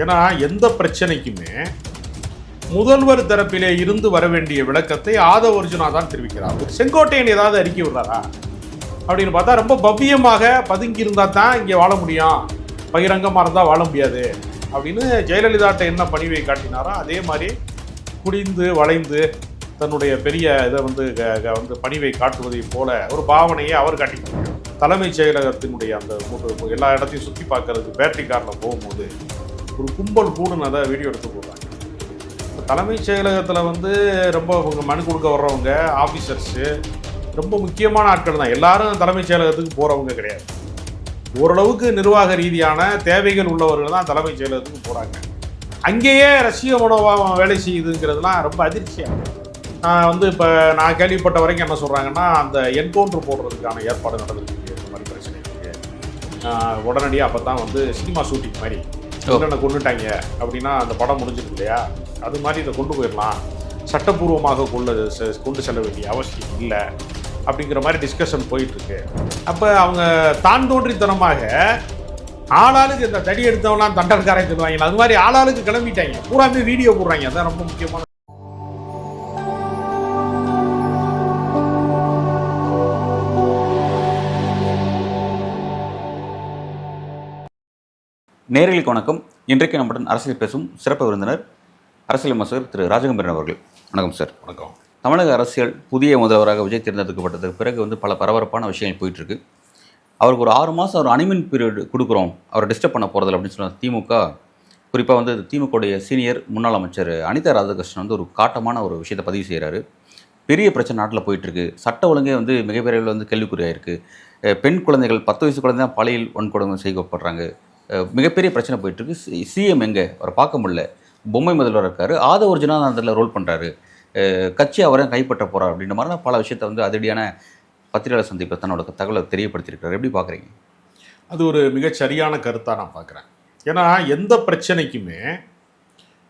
ஏன்னா எந்த பிரச்சனைக்குமே முதல்வர் தரப்பிலே இருந்து வர வேண்டிய விளக்கத்தை ஆதவ அர்ஜுனா தான் தெரிவிக்கிறார். செங்கோட்டையன் ஏதாவது அறிக்கை விடுறாரா அப்படின்னு பார்த்தா ரொம்ப பவ்யமாக பதுங்கி இருந்தா தான் இங்கே வாழ முடியும், பகிரங்கமாக இருந்தால் வாழ முடியாது அப்படின்னு ஜெயலலிதாட்ட என்ன பணிவை காட்டினாரோ அதே மாதிரி குடிந்து வளைந்து தன்னுடைய பெரிய இதை வந்து பணிவை காட்டுவதை போல ஒரு பாவனையை அவர் காட்டினார். தலைமைச் செயலகத்தினுடைய அந்த எல்லா இடத்தையும் சுற்றி பார்க்கறதுக்கு பேட்டரி காரில் போகும்போது ஒரு கும்பல் கூடுனதை வீடியோ எடுத்து போடுறாங்க. தலைமைச் செயலகத்தில் வந்து ரொம்ப மனு கொடுக்க வர்றவங்க ஆஃபீஸர்ஸு ரொம்ப முக்கியமான ஆட்கள் தான். எல்லாரும் தலைமைச் செயலகத்துக்கு போகிறவங்க கிடையாது. ஓரளவுக்கு நிர்வாக ரீதியான தேவைகள் உள்ளவர்கள் தான் தலைமைச் செயலகத்துக்கு போகிறாங்க. அங்கேயே ரஷ்ய மனோபாவம் வேலை செய்யுதுங்கிறதுலாம் ரொம்ப அதிர்ச்சியாக. இப்போ நான் கேள்விப்பட்ட வரைக்கும் என்ன சொல்கிறாங்கன்னா, அந்த என்கவுண்டர் போடுறதுக்கான ஏற்பாடு நடந்துருக்கு. இந்த மாதிரி பிரச்சனை இருக்குது. உடனடியாக அப்போ தான் வந்து சினிமா ஷூட்டிங் மாதிரி என்னென்ன கொண்டுட்டாங்க அப்படின்னா அந்த படம் முடிஞ்சிருக்கு இல்லையா, அது மாதிரி இதை கொண்டு போயிடலாம், சட்டப்பூர்வமாக கொண்டு செல்ல வேண்டிய அவசியம் இல்லை அப்படிங்கிற மாதிரி டிஸ்கஷன் போயிட்டுருக்கு. அப்போ அவங்க தான் தோன்றித்தனமாக ஆளாளுக்கு இந்த தடி எடுத்தவங்களாம் தண்டல்காரை சொல்லுவாங்க, அது மாதிரி ஆளாளுக்கு கிளம்பிட்டாங்க, பூராமே வீடியோ போடுறாங்க. அதான் ரொம்ப முக்கியமான. நேயர்களுக்கு வணக்கம். இன்றைக்கு நம்முடன் அரசியல் பேசும் சிறப்பு விருந்தினர் அரசியல் விமர்சகர் திரு ராஜகம்பீரன் அவர்கள். வணக்கம் சார். வணக்கம். தமிழக அரசியல் புதிய முதல்வராக விஜய் தேர்ந்தெடுக்கப்பட்டதுக்கு பிறகு வந்து பல பரபரப்பான விஷயங்கள் போயிட்டுருக்கு. அவருக்கு ஒரு 6 மாதம் ஒரு அனிமின் பீரியட் கொடுக்குறோம், அவரை டிஸ்டர்ப் பண்ண போகிறதில்ல அப்படின்னு சொன்ன திமுக, குறிப்பாக வந்து திமுகவுடைய சீனியர் முன்னாள் அமைச்சர் அனிதா ராதாகிருஷ்ணன் வந்து ஒரு காட்டமான ஒரு விஷயத்தை பதிவு செய்கிறாரு. பெரிய பிரச்சனை நாட்டில் போயிட்டுருக்கு. சட்ட ஒழுங்கே வந்து மிகப்பெரிய வந்து கேள்விக்குறியாயிருக்கு. பெண் குழந்தைகள் 10 வயசு குழந்தை தான் பாலியல் வன்கொடுமை செய்யப்படுறாங்க. மிகப்பெரிய பிரச்சனை போயிட்டுருக்கு. சிஎம் எங்கே, அவரை பார்க்க முடியல, பொம்மை முதல்வர் இருக்கார், ஆதவ அர்ஜுனா அதில் ரோல் பண்ணுறாரு, கட்சி அவரை கைப்பற்ற போகிறார் அப்படின்ற மாதிரி பல விஷயத்தை வந்து அதிரடியான பத்திரிகையாளர் சந்திப்பை தன்னோட தகவலை தெரியப்படுத்தியிருக்காரு. எப்படி பார்க்குறீங்க? அது ஒரு மிகச் சரியான கருத்தாக நான் பார்க்குறேன். ஏன்னா எந்த பிரச்சனைக்குமே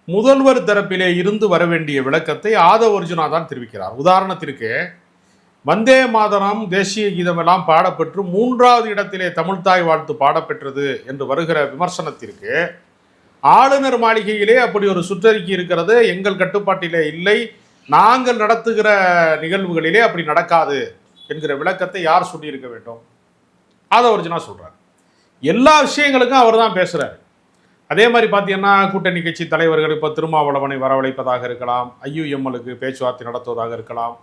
முதல்வர் தரப்பிலே இருந்து வர வேண்டிய விளக்கத்தை ஆதவ அர்ஜுனா தான் தெரிவிக்கிறார். உதாரணத்திற்கு வந்தே மாதரம் தேசிய கீதமெல்லாம் பாடப்பெற்று 3வது இடத்திலே தமிழ்தாய் வாழ்த்து பாடப்பெற்றது என்று வருகிற விமர்சனத்திற்கு ஆளுநர் மாளிகையிலே அப்படி ஒரு சுற்றறிக்கை இருக்கிறது, எங்கள் கட்டுப்பாட்டிலே இல்லை, நாங்கள் நடத்துகிற நிகழ்வுகளிலே அப்படி நடக்காது என்கிற விளக்கத்தை யார் சொல்லியிருக்க வேண்டும்? ஆதவ அர்ஜுனா சொல்கிறார். எல்லா விஷயங்களுக்கும் அவர் தான் பேசுகிறார். அதே மாதிரி பார்த்தீங்கன்னா கூட்டணி கட்சி தலைவர்கள் இப்போ திருமாவளவனை வரவழைப்பதாக இருக்கலாம், ஐயுஎம்எலுக்கு பேச்சுவார்த்தை நடத்துவதாக இருக்கலாம்,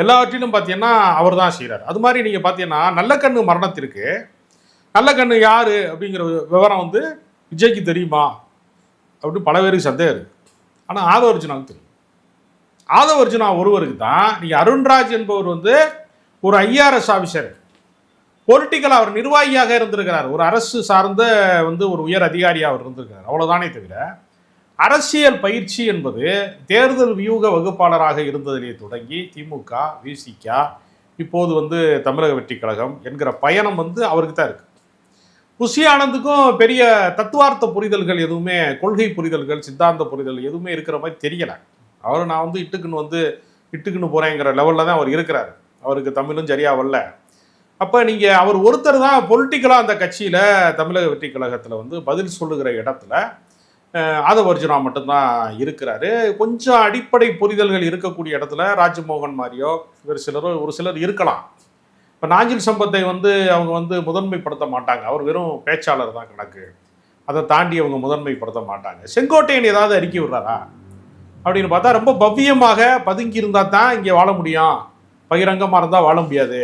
எல்லாவற்றிலும் பார்த்தீங்கன்னா அவர் தான் செய்கிறார். அது மாதிரி நீங்கள் பார்த்தீங்கன்னா நல்லக்கண்ணு மரணத்திற்கு நல்லக்கண்ணு யார் அப்படிங்கிற விவரம் வந்து விஜய்க்கு தெரியுமா அப்படின்னு பல பேருக்கு சந்தேகம் இருக்குது. ஆனால் ஆதவ அர்ஜுனாவுக்கு தெரியும். ஆதவ அர்ஜுனா ஒருவருக்கு தான். நீங்கள் அருண்ராஜ் என்பவர் வந்து ஒரு ஐஆர்எஸ் ஆஃபீஸர், பொலிட்டிக்கலாக அவர் நிர்வாகியாக இருந்திருக்கிறார், ஒரு அரசு சார்ந்த வந்து ஒரு உயர் அதிகாரியாக அவர் இருந்திருக்கிறார், அவ்வளோதானே தவிர அரசியல் பயிற்சி என்பது தேர்தல் வியூக வகுப்பாளராக இருந்ததிலே தொடங்கி திமுக, விசிக, இப்போது வந்து தமிழக வெற்றி கழகம் என்கிற பயணம் வந்து அவருக்கு தான் இருக்குது. புஷி ஆனந்துக்கும் பெரிய தத்துவார்த்த புரிதல்கள் எதுவுமே, கொள்கை புரிதல்கள், சித்தாந்த புரிதல் எதுவுமே இருக்கிற மாதிரி தெரியலை. அவர் நான் வந்து இட்டுக்குன்னு போகிறேங்கிற லெவலில் தான் அவர் இருக்கிறார். அவருக்கு தமிழும் சரியாக வரல. அப்போ நீங்கள் அவர் ஒருத்தர் தான் பொலிட்டிக்கலாக அந்த கட்சியில் தமிழக வெற்றி கழகத்தில் வந்து பதில் சொல்லுகிற இடத்துல ஆதவ அர்ஜுனா மட்டும்தான் இருக்கிறாரு. கொஞ்சம் அடிப்படை புரிதல்கள் இருக்கக்கூடிய இடத்துல ராஜ்மோகன் மாதிரியோ ஒரு சிலர் இருக்கலாம். இப்போ நாஞ்சில் சம்பத்தை வந்து அவங்க வந்து முதன்மைப்படுத்த மாட்டாங்க, அவர் வெறும் பேச்சாளர் தான் கணக்கு, அதை தாண்டி அவங்க முதன்மைப்படுத்த மாட்டாங்க. செங்கோட்டையன் ஏதாவது அறிக்கை விடுறாரா அப்படின்னு பார்த்தா ரொம்ப பவ்யமாக பதுங்கி இருந்தால் தான் இங்கே வாழ முடியும், பகிரங்கமாக இருந்தால் வாழ முடியாது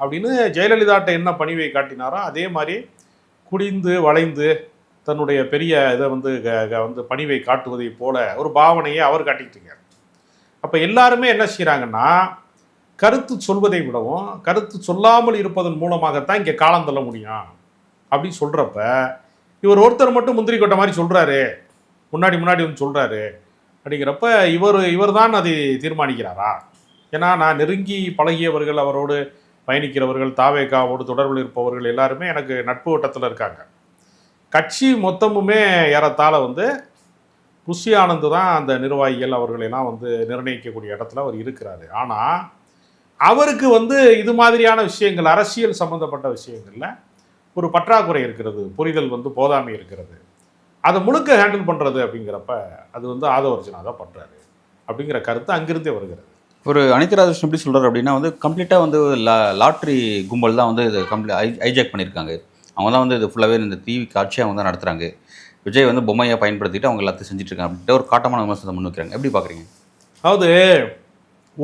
அப்படின்னு ஜெயலலிதாட்ட என்ன பணிவை காட்டினாரோ அதே மாதிரி குடிந்து வளைந்து தன்னுடைய பெரிய இதை வந்து பணிவை காட்டுவதை போல ஒரு பாவனையை அவர் காட்டிட்டு இருக்கார். அப்போ எல்லாருமே என்ன செய்கிறாங்கன்னா, கருத்து சொல்வதை விடவும் கருத்து சொல்லாமல் இருப்பதன் மூலமாகத்தான் இங்கே காலம் தள்ள முடியும் அப்படின்னு சொல்கிறப்ப இவர் ஒருத்தர் மட்டும் முந்திரி கொட்ட மாதிரி சொல்கிறாரு, முன்னாடி வந்து சொல்கிறாரு அப்படிங்கிறப்ப இவர் தான் அதை தீர்மானிக்கிறாரா? ஏன்னா நான் நெருங்கி பழகியவர்கள், அவரோடு பயணிக்கிறவர்கள், தாவேகாவோடு தொடர்பில் இருப்பவர்கள் எல்லாருமே எனக்கு நட்பு வட்டத்தில் இருக்காங்க. கட்சி மொத்தமுமே ஏறத்தாழ வந்து புஷி ஆனந்த் தான் அந்த நிர்வாகிகள் அவர்களெல்லாம் வந்து நிர்ணயிக்கக்கூடிய இடத்துல அவர் இருக்கிறாரு. ஆனால் அவருக்கு வந்து இது மாதிரியான விஷயங்கள், அரசியல் சம்பந்தப்பட்ட விஷயங்களில் ஒரு பற்றாக்குறை இருக்கிறது, புரிதல் வந்து போதாமை இருக்கிறது. அதை முழுக்க ஹேண்டில் பண்ணுறது அப்படிங்கிறப்ப அது வந்து ஆதவர்ஜுனா தான் பண்ணுறாரு அப்படிங்கிற கருத்து அங்கிருந்தே வருகிறது. ஒரு அனிதா ராஜகிருஷ்ணன் எப்படி சொல்கிறார் அப்படின்னா வந்து கம்ப்ளீட்டாக வந்து லாட்ரி கும்பல் தான் வந்து இது ஹைஜாக் பண்ணியிருக்காங்க. அவங்க தான் வந்து இது ஃபுல்லாகவே இந்த டிவி காட்சியாக அவங்க தான் நடத்துகிறாங்க. விஜய் வந்து பொம்மையை பயன்படுத்திட்டு அவங்க எல்லாத்தையும் செஞ்சுட்டு இருக்காங்க அப்படின்ட்டு ஒரு காட்டமான விமர்சனத்தை முன் வைக்கிறாங்க. எப்படி பார்க்குறீங்க? அதாவது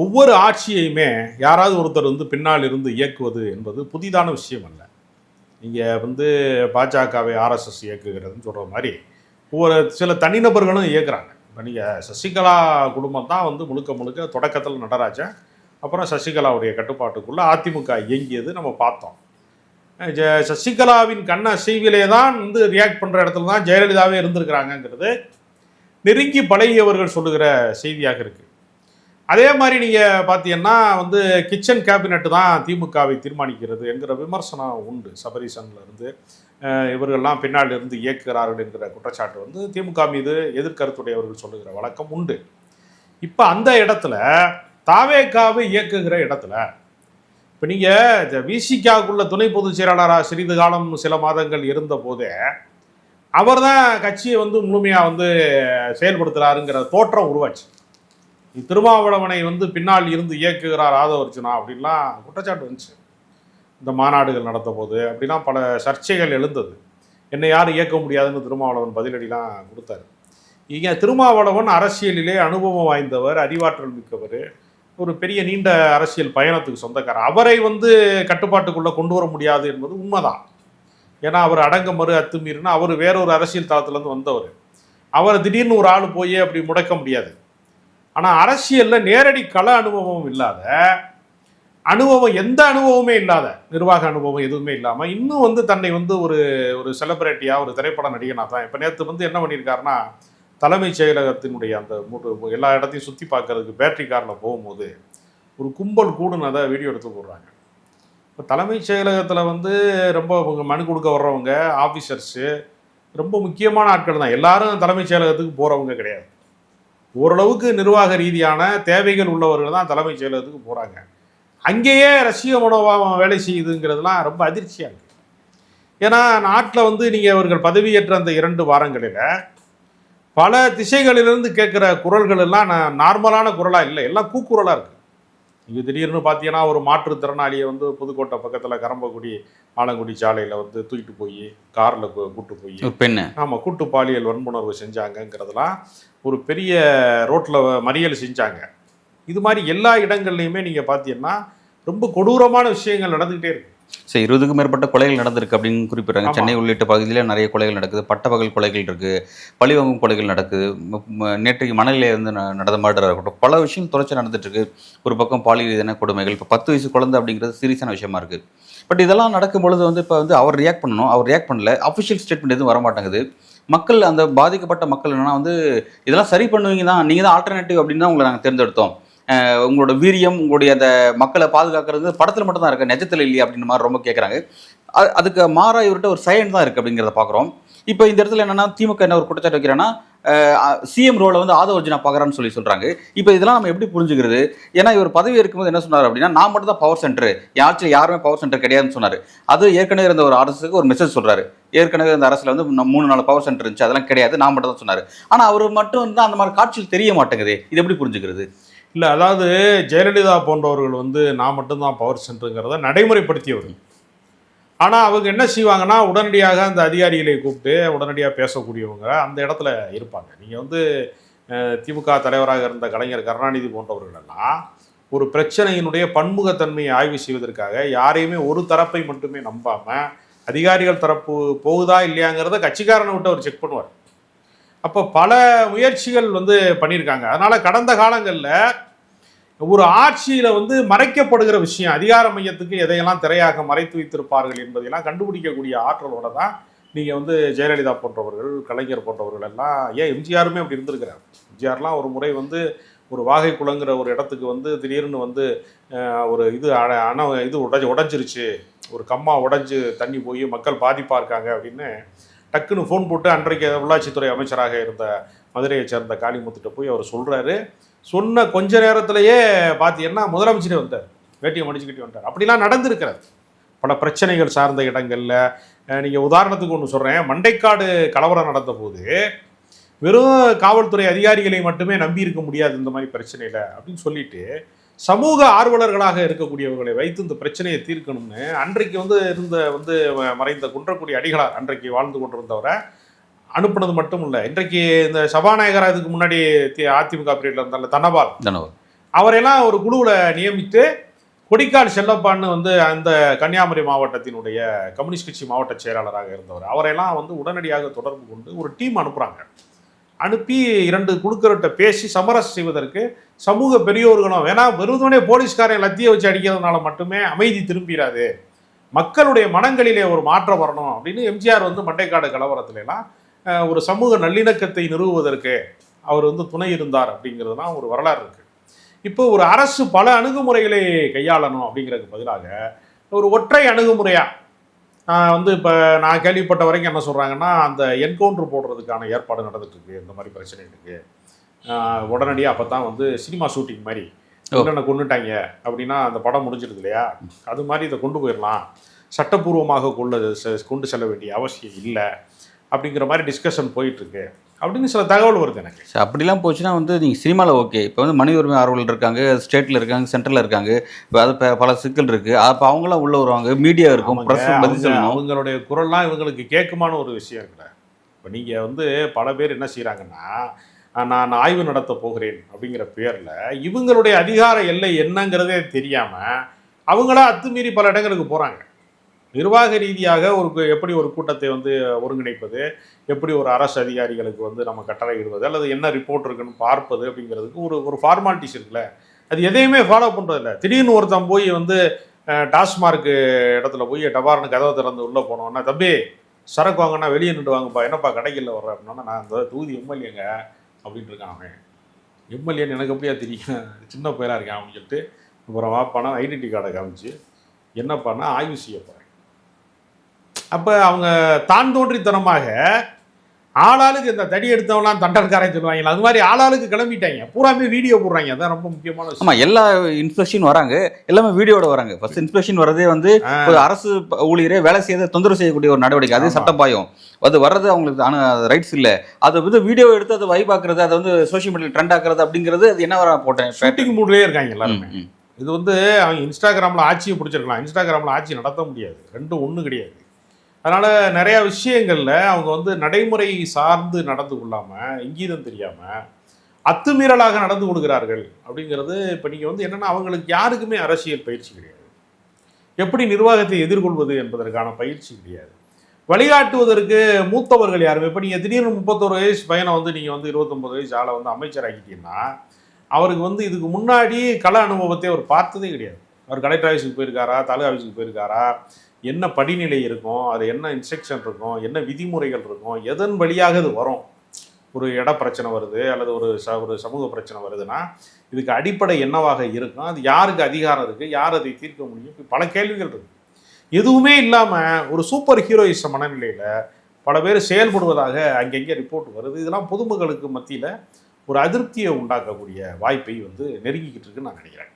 ஒவ்வொரு ஆட்சியையுமே யாராவது ஒருத்தர் வந்து பின்னால் இருந்து இயக்குவது என்பது புதிதான விஷயம் அல்ல. நீங்கள் வந்து பாஜகவை ஆர்எஸ்எஸ் இயக்குகிறதுன்னு சொல்கிற மாதிரி ஒவ்வொரு சில தனிநபர்களும் இயக்குறாங்க. இப்போ நீங்கள் சசிகலா குடும்பம் தான் வந்து முழுக்க முழுக்க தொடக்கத்தில் நடராஜன், அப்புறம் சசிகலாவுடைய கட்டுப்பாட்டுக்குள்ளே அதிமுக இயங்கியது நம்ம பார்த்தோம். சசிகலாவின் கண்ண அசைவிலே தான் வந்து ரியாக்ட் பண்ணுற இடத்துல தான் ஜெயலலிதாவே இருந்திருக்கிறாங்கங்கிறது நெருங்கி பழகியவர்கள் சொல்லுகிற செய்தியாக இருக்குது. அதே மாதிரி நீங்கள் பார்த்தீங்கன்னா வந்து கிச்சன் கேபினெட்டு தான் திமுகவை தீர்மானிக்கிறது என்கிற விமர்சனம் உண்டு. சபரீசன்லேருந்து இவர்கள்லாம் பின்னால் இருந்து இயக்குகிறார்கள் என்கிற குற்றச்சாட்டு வந்து திமுக மீது எதிர்கருத்துடையவர்கள் சொல்லுகிற வழக்கம் உண்டு. இப்போ அந்த இடத்துல தாவேகாவை இயக்குகிற இடத்துல இப்போ நீங்கள் விசிகாவுக்குள்ள துணை பொதுச் செயலாளராக சிறிது காலம் சில மாதங்கள் இருந்த போதே அவர் தான் கட்சியை வந்து முழுமையாக வந்து செயல்படுத்துகிறாருங்கிற தோற்றம் உருவாச்சு. திருமாவளவனை வந்து பின்னால் இருந்து இயக்குகிறார் ஆதவர்ஜுனா அப்படின்லாம் குற்றச்சாட்டு வந்துச்சு. இந்த மாநாடுகள் நடத்த போது அப்படிலாம் பல சர்ச்சைகள் எழுந்தது. என்னை யாரும் இயக்க முடியாதுன்னு திருமாவளவன் பதிலடிலாம் கொடுத்தாரு. இங்கே திருமாவளவன் அரசியலிலே அனுபவம் வாய்ந்தவர், அறிவாற்றல் மிக்கவர், ஒரு பெரிய நீண்ட அரசியல் பயணத்துக்கு சொந்தக்காரர். அவரை வந்து கட்டுப்பாட்டுக்குள்ளே கொண்டு வர முடியாது என்பது உண்மைதான். ஏன்னா அவர் அடங்க மறு அத்துமீறினா அவர் வேறொரு அரசியல் தளத்துலேருந்து வந்தவர். அவரை திடீர்னு ஒரு ஆள் போய் அப்படி முடக்க முடியாது. ஆனால் அரசியலில் நேரடி கள அனுபவம் இல்லாத, எந்த அனுபவமே இல்லாத, நிர்வாக அனுபவம் எதுவுமே இல்லாமல் இன்னும் வந்து தன்னை வந்து ஒரு செலிபிரிட்டியாக ஒரு திரைப்பட நடிகனாக தான் இப்போ நேற்று வந்து என்ன பண்ணியிருக்காருன்னா தலைமைச் செயலகத்தினுடைய அந்த எல்லா இடத்தையும் சுற்றி பார்க்கறதுக்கு பேட்டரி காரில் போகும்போது ஒரு கும்பல் கூடுனதை வீடியோ எடுத்து போடுறாங்க. இப்போ தலைமைச் செயலகத்தில் வந்து ரொம்ப மனு கொடுக்க வர்றவங்க ஆஃபீஸர்ஸு ரொம்ப முக்கியமான ஆட்கள் தான். எல்லாரும் தலைமைச் செயலகத்துக்கு போகிறவங்க கிடையாது. ஓரளவுக்கு நிர்வாக ரீதியான தேவைகள் உள்ளவர்கள் தான் தலைமைச் செயலகத்துக்கு போகிறாங்க. அங்கேயே ரஷ்ய மனோபாவம் வேலை செய்யுதுங்கிறதுலாம் ரொம்ப அதிர்ச்சியாக இருக்குது. ஏன்னா நாட்டில் வந்து நீங்கள் அவர்கள் பதவியேற்ற அந்த 2 வாரங்களில் பல திசைகளிலிருந்து கேட்குற குரல்கள் எல்லாம் நார்மலான குரலாக இல்லை, எல்லாம் கூக்குரலாக இருக்குது. இங்கே திடீர்னு பார்த்தீங்கன்னா ஒரு மாற்றுத்திறனாளியை வந்து புதுக்கோட்டை பக்கத்தில் கரம்பக்குடி ஆலங்குடி சாலையில் வந்து தூக்கிட்டு போய் காரில் கூட்டு போய் பெண்ணு கூட்டு பாலியல் வன்புணர்வு செஞ்சாங்கங்கிறதுலாம் ஒரு பெரிய ரோட்டில் மறியல் செஞ்சாங்க. இது மாதிரி எல்லா இடங்கள்லையுமே நீங்கள் பார்த்தீங்கன்னா ரொம்ப கொடூரமான விஷயங்கள் நடந்துக்கிட்டே இருக்கு. சரி, 20க்கும் மேற்பட்ட கொலைகள் நடந்திருக்கு அப்படின்னு குறிப்பிட்றாங்க. சென்னை உள்ளிட்ட பகுதியில் நிறைய கொலைகள் நடக்குது, பட்டப்பகல் கொலைகள் இருக்குது, பழிவாங்கும் கொலைகள் நடக்குது, நேற்றைக்கு மணலில் இருந்து நடந்த மர்டர் இருக்கட்டும், பல விஷயம் தொடர்ச்சி நடந்துட்டு இருக்கு. ஒரு பக்கம் பாலியல் ரீதியான கொடுமைகள், இப்போ 10 வயசு குழந்தை அப்படிங்கிறது சீரியஸான விஷயமா இருக்குது. பட் இதெல்லாம் நடக்கும் பொழுது வந்து இப்போ வந்து அவர் ரியாக்ட் பண்ணணும், அவர் ரியாக்ட் பண்ணல, அஃபிஷியல் ஸ்டேட்மெண்ட் எதுவும் வர மாட்டேங்குது. மக்கள், அந்த பாதிக்கப்பட்ட மக்கள் என்னன்னா வந்து இதெல்லாம் சரி பண்ணுவீங்க தான், நீங்கள் தான் ஆல்டர்னேட்டிவ் அப்படின்னு தான் உங்களை நாங்கள் தேர்ந்தெடுத்தோம், உங்களோட வீரியம், உங்களுடைய அந்த மக்களை பாதுகாக்கிறது படத்தில் மட்டும் தான் இருக்குது, நிஜத்தில் இல்லையா அப்படின்ற மாதிரி ரொம்ப கேட்குறாங்க. அதுக்கு மாறா இவர்கிட்ட ஒரு சைலண்ட் தான் இருக்குது அப்படிங்கிறத பார்க்குறோம். இப்போ இந்த இடத்துல என்னென்னா திமுக என்ன ஒரு குற்றச்சாட்டு வைக்கிறேன்னா சிஎம் ரோலை வந்து ஆதவர்ஜுனா பார்க்குறான்னு சொல்கிறாங்க. இப்போ இதெல்லாம் நம்ம எப்படி புரிஞ்சுக்கிறது? ஏன்னா இவர் பதவி இருக்கும்போது என்ன சொன்னார் அப்படின்னா, நான் மட்டும் தான் பவர் சென்டர், யாச்சும் யாருமே பவர் சென்டர் கிடையாதுன்னு சொன்னார். அது ஏற்கனவே இருந்த ஒரு அரசுக்கு ஒரு மெசேஜ் சொல்கிறாரு. ஏற்கனவே இந்த அரசில் வந்து 3-4 பவர் சென்டர் இருந்துச்சு, அதெல்லாம் கிடையாது, நான் மட்டும் தான் சொன்னார். ஆனால் அவர் மட்டும் வந்து அந்த மாதிரி காட்சியில் தெரிய மாட்டேங்குது. இது எப்படி புரிஞ்சுக்கிறது? இல்லை, அதாவது ஜெயலலிதா போன்றவர்கள் வந்து நான் மட்டும்தான் பவர் சென்டருங்கிறத நடைமுறைப்படுத்தியவர்கள். ஆனால் அவங்க என்ன செய்வாங்கன்னா உடனடியாக அந்த அதிகாரிகளை கூப்பிட்டு உடனடியாக பேசக்கூடியவங்க அந்த இடத்துல இருப்பாங்க. நீங்கள் வந்து திமுக தலைவராக இருந்த கலைஞர் கருணாநிதி போன்றவர்களெல்லாம் ஒரு பிரச்சனையினுடைய பன்முகத்தன்மையை ஆய்வு செய்வதற்காக யாரையுமே ஒரு தரப்பை மட்டுமே நம்பாமல் அதிகாரிகள் தரப்பு போகுதா இல்லையாங்கிறத கட்சிக்காரனை விட்டு அவர் செக் பண்ணுவார். அப்போ பல முயற்சிகள் வந்து பண்ணியிருக்காங்க. அதனால் கடந்த காலங்களில் ஒரு ஆட்சியில் வந்து மறைக்கப்படுகிற விஷயம், அதிகார மையத்துக்கு எதையெல்லாம் திரையாக மறைத்து வைத்திருப்பார்கள் என்பதையெல்லாம் கண்டுபிடிக்கக்கூடிய ஆற்றலோட தான் நீங்கள் வந்து ஜெயலலிதா போன்றவர்கள், கலைஞர் போன்றவர்கள் எல்லாம், ஏன் எம்ஜிஆருமே அப்படி இருந்திருக்கிறார். எம்ஜிஆர்லாம் ஒரு முறை வந்து ஒரு வாகை குளங்கிற ஒரு இடத்துக்கு வந்து திடீர்னு வந்து ஒரு உடைஞ்சிருச்சு, ஒரு கம்மா உடைஞ்சு தண்ணி போய் மக்கள் பாதிப்பாக இருக்காங்க அப்படின்னு டக்குன்னு ஃபோன் போட்டு அன்றைக்கு உள்ளாட்சித்துறை அமைச்சராக இருந்த மதுரையை சேர்ந்த காளிமுத்துட்ட போய் அவர் சொல்கிறாரு. சொன்ன கொஞ்ச நேரத்திலேயே பார்த்தீங்கன்னா முதலமைச்சரே வந்தார், வேட்டியை மடிச்சுக்கிட்டு வந்தார். அப்படிலாம் நடந்திருக்கிறது. பல பிரச்சனைகள் சார்ந்த இடங்களில். நீங்கள் உதாரணத்துக்கு ஒன்று சொல்கிறேன், மண்டைக்காடு கலவரம் நடந்த போது வெறும் காவல்துறை அதிகாரிகளை மட்டுமே நம்பி இருக்க முடியாது இந்த மாதிரி பிரச்சனையில் அப்படின்னு சொல்லிட்டு சமூக ஆர்வலர்களாக இருக்கக்கூடியவர்களை வைத்து இந்த பிரச்சனையை தீர்க்கணும்னு அன்றைக்கு மறைந்த குன்றக்குடி அடிகளார் அன்றைக்கு வாழ்ந்து கொண்டிருந்தவரை அனுப்புனது மட்டும் இல்லை, இன்றைக்கு இந்த சபாநாயகராக இதுக்கு முன்னாடி அதிமுக பீரியட்ல இருந்தால தனபால், அவரையெல்லாம் ஒரு குழுவில் நியமித்து கொடிக்கால் செல்லப்பான்னு அந்த கன்னியாகுமரி மாவட்டத்தினுடைய கம்யூனிஸ்ட் கட்சி மாவட்ட செயலாளராக இருந்தவர், அவரையெல்லாம் உடனடியாக தொடர்பு கொண்டு ஒரு டீம் அனுப்புகிறாங்க. அனுப்பி 2 குழுக்கள்கிட்ட பேசி சமரசம் செய்வதற்கு சமூக பெரியோர்களும், வேணா வெறுதோனே போலீஸ்காரன் லத்தியை வச்சு அடிக்கிறதுனால மட்டுமே அமைதி திரும்பிடாது, மக்களுடைய மனங்களிலே ஒரு மாற்றம் வரணும் அப்படின்னு எம்ஜிஆர் மண்டைக்காடு கலவரத்துலாம் ஒரு சமூக நல்லிணக்கத்தை நிறுவுவதற்கு அவர் துணை இருந்தார் அப்படிங்கிறதுலாம் ஒரு வரலாறு இருக்கு. இப்போ ஒரு அரசு பல அணுகுமுறைகளை கையாளணும் அப்படிங்கிறதுக்கு பதிலாக ஒரு ஒற்றை அணுகுமுறையா இப்போ நான் கேள்விப்பட்ட வரைக்கும் என்ன சொல்கிறாங்கன்னா, அந்த என்கவுண்டர் போடுறதுக்கான ஏற்பாடு நடந்துட்டுருக்கு, இந்த மாதிரி பிரச்சனைகளுக்கு உடனடியாக அப்போ தான் சினிமா ஷூட்டிங் மாதிரி என்னென்ன கொண்டுட்டாங்க அப்படின்னா அந்த படம் முடிஞ்சிருது இல்லையா, அது மாதிரி இதை கொண்டு போயிடலாம், சட்டப்பூர்வமாக கொண்டு செல்ல வேண்டிய அவசியம் இல்லை அப்படிங்கிற மாதிரி டிஸ்கஷன் போயிட்டுருக்கு அப்படின்னு சில தகவல் வருது எனக்கு. அப்படிலாம் போச்சுன்னா நீங்கள் சினிமாவில் ஓகே, இப்போ மனித உரிமை ஆர்வலர்கள் இருக்காங்க, ஸ்டேட்டில் இருக்காங்க, சென்ட்ரலில் இருக்காங்க, இப்போ அது பல சிக்கல் இருக்குது, அப்போ அவங்களாம் உள்ளே வருவாங்க, மீடியா இருக்கும், அவங்களுடைய குரல்லாம் இவங்களுக்கு கேட்குமான ஒரு விஷயம் இருக்குல்ல. இப்போ நீங்கள் பல பேர் என்ன செய்கிறாங்கன்னா, நான் ஆய்வு நடத்த போகிறேன் அப்படிங்கிற பேரில் இவங்களுடைய அதிகார எல்லை என்னங்கிறதே தெரியாமல் அவங்களா அத்துமீறி பல இடங்களுக்கு போகிறாங்க. நிர்வாக ரீதியாக எப்படி ஒரு கூட்டத்தை ஒருங்கிணைப்பது, எப்படி ஒரு அரசு அதிகாரிகளுக்கு நம்ம கட்டளை இடுவது, அல்லது என்ன ரிப்போர்ட் இருக்குன்னு பார்ப்பது அப்படிங்கிறதுக்கு ஒரு ஃபார்மாலிட்டிஸ் இருக்குல்ல, அது எதையுமே ஃபாலோ பண்ணுறதில்ல. திடீர்னு ஒருத்தன் போய் டாஸ்மார்க்கு இடத்துல போய் டபார்னு கதவை திறந்து உள்ளே போனோன்னா, தம்பி சரக்கு வாங்கினா வெளியே நின்று வாங்கப்பா, என்னப்பா கடைகளில் வர்ற அப்படின்னா, நான் அந்த தொகுதி எம்எல்ஏங்க அப்படின்ட்டு இருக்கான். அவன் எம்எல்ஏன்னு எனக்கு எப்படியா தெரியும், சின்ன பயிலாக இருக்கேன் அப்படின்னு சொல்லிட்டு அப்புறம் வாப்பானா ஐடென்டி கார்டை காமிச்சு என்னப்பான்னா ஆய்வு செய்ய போகிறேன். அப்போ அவங்க தான் தோன்றித்தனமாக ஆளாளுக்கு இந்த தடி எடுத்தவங்களாம் தண்டல்காரன் சொல்லுவாங்க, அது மாதிரி ஆளாளுக்கு கிளம்பிட்டாங்க, பூராமே வீடியோ போடுறாங்க. அதான் ரொம்ப முக்கியமான விஷயம். ஆமாம், எல்லா இன்ஸ்பெக்ஷன் வராங்க, எல்லாமே வீடியோட வராங்க. ஃபர்ஸ்ட் இன்ஸ்பெக்ஷன் வரதே ஒரு அரசு ஊழியரே வேலை செய்ய தொந்தரவு செய்யக்கூடிய ஒரு நடவடிக்கை, அது சட்டப்பாயம். அது வர்றது அவங்களுக்கு ரைட்ஸ் இல்லை, அதை வீடியோ எடுத்து அதை வைப்பாக்குறது, அதை சோஷியல் மீடியாவில் ட்ரெண்ட் ஆக்குறது அப்படிங்கிறது அது என்ன வர போட்டேன் ஷூட்டிங் மூட்லேயே இருக்காங்க எல்லாருமே. இது அவங்க இன்ஸ்டாகிராமில் ஆட்சியை பிடிச்சிருக்கலாம், இன்ஸ்டாகிராமில் ஆட்சி நடத்த முடியாது, ரெண்டும் ஒன்றும் கிடையாது. அதனால் நிறையா விஷயங்களில் அவங்க நடைமுறை சார்ந்து நடந்து கொள்ளாமல், இங்கீதம் தெரியாமல் அத்துமீறலாக நடந்து கொள்கிறார்கள் அப்படிங்கிறது. இப்போ நீங்கள் என்னென்னா, அவங்களுக்கு யாருக்குமே அரசியல் பயிற்சி கிடையாது, எப்படி நிர்வாகத்தை எதிர்கொள்வது என்பதற்கான பயிற்சி கிடையாது, வழிகாட்டுவதற்கு மூத்தவர்கள் யாரும். இப்போ நீங்கள் திடீர்னு 31 வயசு பையனை நீங்கள் 29 வயசு ஆளை அமைச்சர் ஆக்கிட்டீங்கன்னா, அவருக்கு இதுக்கு முன்னாடி கள அனுபவத்தை அவர் பார்த்ததே கிடையாது. அவர் கலெக்டர் ஆஃபீஸுக்கு போயிருக்காரா, தாலுகா ஆஃபீஸுக்கு போயிருக்காரா, என்ன படிநிலை இருக்கும், அது என்ன இன்ஸ்ட்ரக்ஷன் இருக்கும், என்ன விதிமுறைகள் இருக்கும், எதன் வழியாக இது வரும். ஒரு இட பிரச்சனை வருது அல்லது ஒரு சமூக பிரச்சனை வருதுன்னா இதுக்கு அடிப்படை என்னவாக இருக்கும், அது யாருக்கு அதிகாரம் இருக்குது, யார் அதை தீர்க்க முடியும், பல கேள்விகள் இருக்குது. எதுவுமே இல்லாமல் ஒரு சூப்பர் ஹீரோயிச மனநிலையில் பல பேர் செயல்படுவதாக அங்கங்கே ரிப்போர்ட் வருது. இதெல்லாம் பொதுமக்களுக்கு மத்தியில் ஒரு அதிருப்தியை உண்டாக்கக்கூடிய வாய்ப்பை நெருங்கிக்கிட்டு இருக்குன்னு நான் நினைக்கிறேன்.